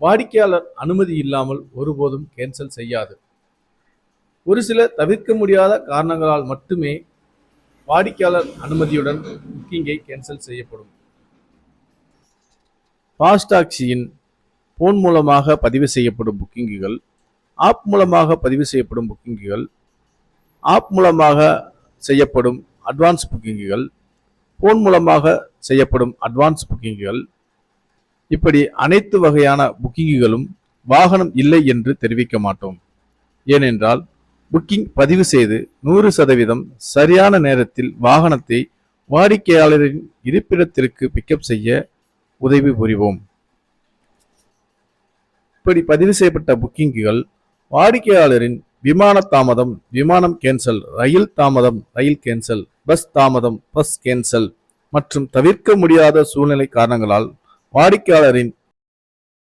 வாடிக்கையாளர் அனுமதி இல்லாமல் ஒருபோதும் கேன்சல் செய்யாது. ஒரு சில தவிர்க்க முடியாத காரணங்களால் மட்டுமே வாடிக்கையாளர் அனுமதியுடன் புக்கிங்கை கேன்சல் செய்யப்படும். ஃபாஸ்டாக்சியின் போன் மூலமாக பதிவு செய்யப்படும் புக்கிங்குகள், ஆப் மூலமாக பதிவு செய்யப்படும் புக்கிங்குகள், ஆப் மூலமாக செய்யப்படும் அட்வான்ஸ் புக்கிங்குகள், போன் மூலமாக செய்யப்படும் அட்வான்ஸ் புக்கிங்குகள், இப்படி அனைத்து வகையான புக்கிங்குகளும் வாகனம் இல்லை என்று தெரிவிக்க மாட்டோம். ஏனென்றால் புக்கிங் பதிவு செய்து 100% சரியான நேரத்தில் வாகனத்தை வாடிக்கையாளரின் இருப்பிடத்திற்கு பிக்கப் செய்ய உதவி புரிவோம். இப்படி பதிவு செய்யப்பட்ட புக்கிங்குகள் வாடிக்கையாளரின் விமான தாமதம், விமானம் கேன்சல், ரயில் தாமதம், ரயில் கேன்சல், பஸ் தாமதம், பஸ் கேன்சல் மற்றும் தவிர்க்க முடியாத சூழ்நிலை காரணங்களால் வாடிக்கையாளரின்